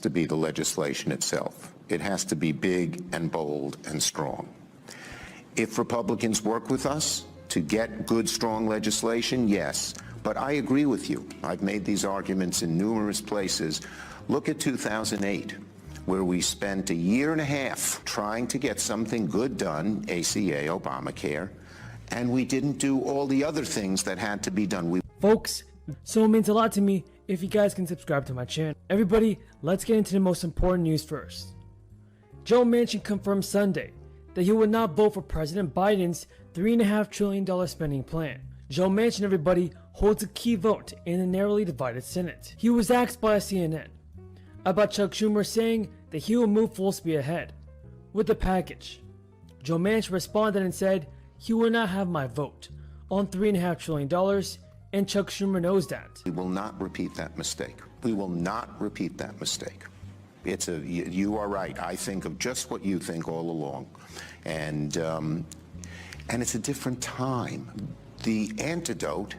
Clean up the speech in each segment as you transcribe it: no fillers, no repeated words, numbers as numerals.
To be the legislation itself. It has to be big and bold and strong. If Republicans work with us to get good, strong legislation, yes. But I agree with you. I've made these arguments in numerous places. Look at 2008, where we spent a year and a half trying to get something good done, ACA, Obamacare, and we didn't do all the other things that had to be done. Folks, so it means a lot to me if you guys can subscribe to my channel. Everybody, let's get into the most important news first. Joe Manchin confirmed Sunday that he would not vote for President Biden's $3.5 trillion spending plan. Joe Manchin, everybody, holds a key vote in a narrowly divided Senate. He was asked by CNN about Chuck Schumer saying that he will move full speed ahead with the package. Joe Manchin responded and said he will not have my vote on $3.5 trillion, and Chuck Schumer knows that. We will not repeat that mistake. We will not repeat that mistake. You are right. I think of just what you think all along. And it's a different time. The antidote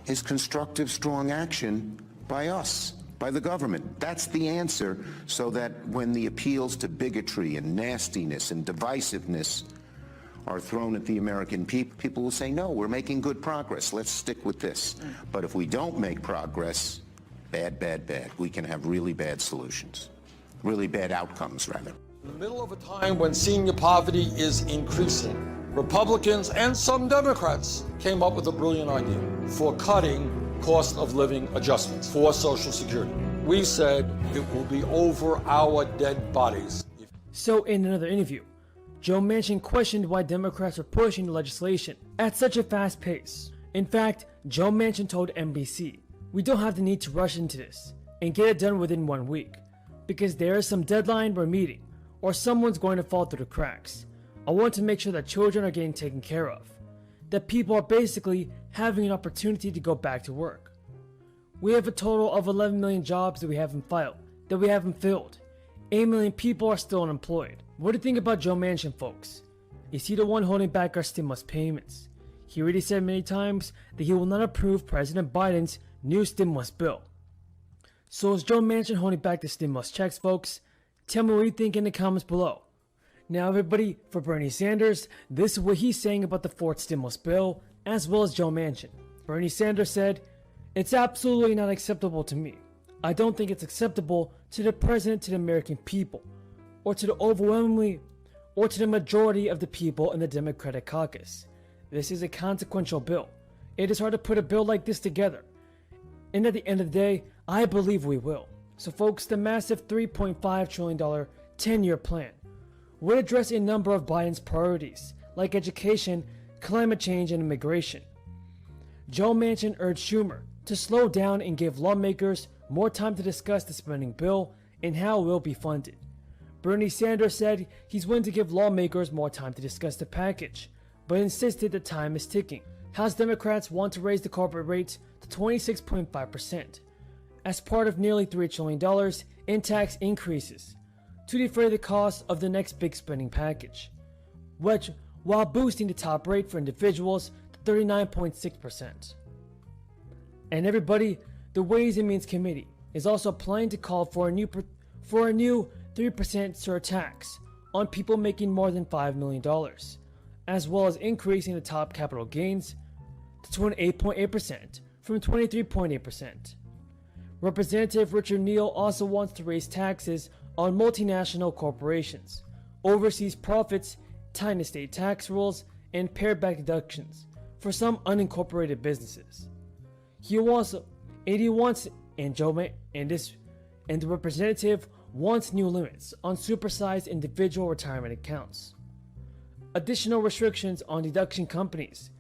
is constructive, strong action by us, by the government. That's the answer, so that when the appeals to bigotry and nastiness and divisiveness are thrown at the American people, people will say, no, we're making good progress. Let's stick with this. But if we don't make progress, bad, bad, bad. We can have really bad solutions. Really bad outcomes, rather. In the middle of a time when senior poverty is increasing, Republicans and some Democrats came up with a brilliant idea for cutting cost of living adjustments for Social Security. We said it will be over our dead bodies. So in another interview, Joe Manchin questioned why Democrats are pushing the legislation at such a fast pace. In fact, Joe Manchin told NBC, "We don't have the need to rush into this and get it done within 1 week, because there is some deadline we're meeting, or someone's going to fall through the cracks. I want to make sure that children are getting taken care of, that people are basically having an opportunity to go back to work. We have a total of 11 million jobs that we haven't filled. 8 million people are still unemployed." What do you think about Joe Manchin, folks? Is he the one holding back our stimulus payments? He already said many times that he will not approve President Biden's new stimulus bill. So is Joe Manchin holding back the stimulus checks, folks? Tell me what you think in the comments below. Now everybody, for Bernie Sanders, this is what he's saying about the fourth stimulus bill, as well as Joe Manchin. Bernie Sanders said, "It's absolutely not acceptable to me. I don't think it's acceptable to the president, to the American people, or to the majority of the people in the Democratic caucus. This is a consequential bill. It is hard to put a bill like this together. And at the end of the day, I believe we will." So folks, the massive $3.5 trillion 10-year plan would address a number of Biden's priorities, like education, climate change, and immigration. Joe Manchin urged Schumer to slow down and give lawmakers more time to discuss the spending bill and how it will be funded. Bernie Sanders said he's willing to give lawmakers more time to discuss the package, but insisted the time is ticking. House Democrats want to raise the corporate rate to 26.5% as part of nearly $3 trillion in tax increases to defray the cost of the next big spending package, which while boosting the top rate for individuals to 39.6%. And everybody, the Ways and Means Committee is also planning to call for a new 3% surtax on people making more than $5 million, as well as increasing the top capital gains to 28.8% from 23.8%. Representative Richard Neal also wants to raise taxes on multinational corporations, overseas profits, tighten estate tax rules, and pared back deductions for some unincorporated businesses. The representative wants new limits on supersized individual retirement accounts, additional restrictions on deduction companies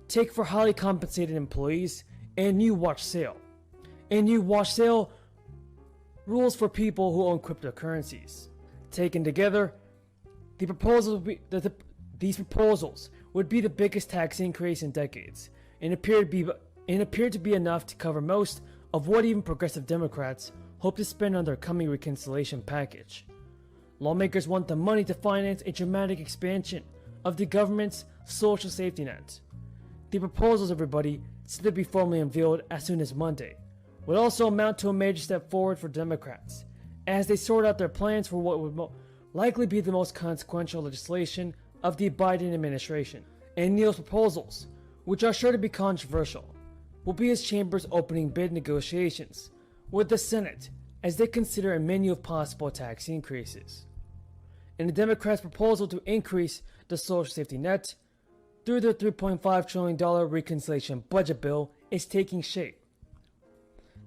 take for highly compensated employees, and new watch sale rules for people who own cryptocurrencies. Taken together, these proposals would be the biggest tax increase in decades, and appeared to be enough to cover most of what even progressive Democrats hope to spend on their coming reconciliation package. Lawmakers want the money to finance a dramatic expansion of the government's social safety net. The proposals, everybody, said to be formally unveiled as soon as Monday, would also amount to a major step forward for Democrats, as they sort out their plans for what would likely be the most consequential legislation of the Biden administration. And Neal's proposals, which are sure to be controversial, will be his chamber's opening bid negotiations with the Senate as they consider a menu of possible tax increases. And the Democrats' proposal to increase the social safety net through the $3.5 trillion reconciliation budget bill is taking shape.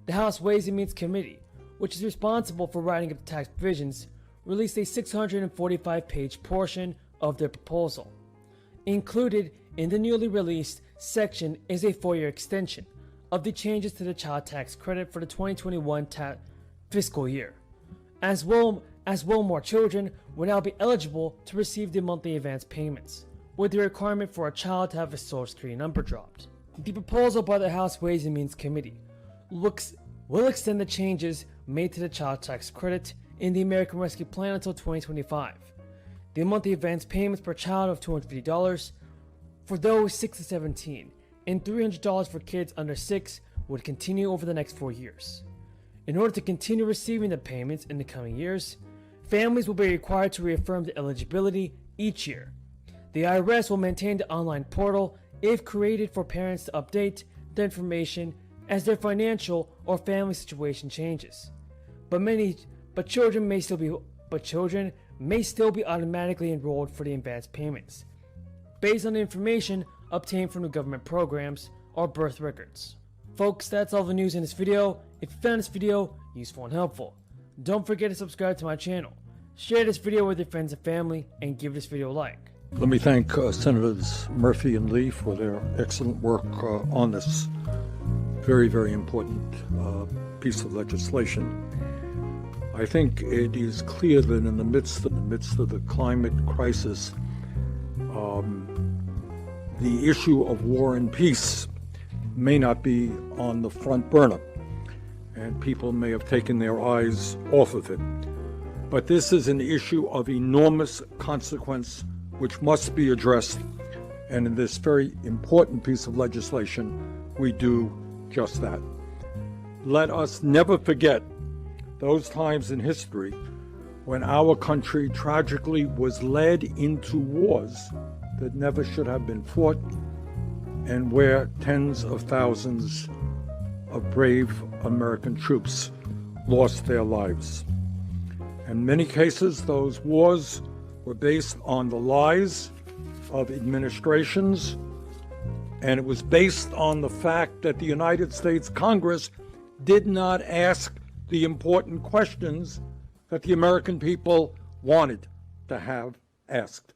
The House Ways and Means Committee, which is responsible for writing up the tax provisions, released a 645-page portion of their proposal. Included in the newly released section is a 4-year extension of the changes to the child tax credit for the 2021 fiscal year. As well, more children will now be eligible to receive the monthly advance payments, with the requirement for a child to have a social security number dropped. The proposal by the House Ways and Means Committee will extend the changes made to the child tax credit in the American Rescue Plan until 2025. The monthly advance payments per child of $250 for those 6 to 17 and $300 for kids under 6 would continue over the next 4 years. In order to continue receiving the payments in the coming years, families will be required to reaffirm the eligibility each year. The IRS will maintain the online portal if created for parents to update the information as their financial or family situation changes. But children may still be automatically enrolled for the advance payments, based on the information obtained from the government programs or birth records. Folks, that's all the news in this video. If you found this video useful and helpful, don't forget to subscribe to my channel, share this video with your friends and family, and give this video a like. Let me thank Senators Murphy and Lee for their excellent work on this very, very important piece of legislation. I think it is clear that in the midst of the climate crisis, the issue of war and peace may not be on the front burner, and people may have taken their eyes off of it. But this is an issue of enormous consequence which must be addressed, and in this very important piece of legislation, we do just that. Let us never forget those times in history when our country tragically was led into wars that never should have been fought, and where tens of thousands of brave American troops lost their lives. In many cases, those wars were based on the lies of administrations, and it was based on the fact that the United States Congress did not ask the important questions that the American people wanted to have asked.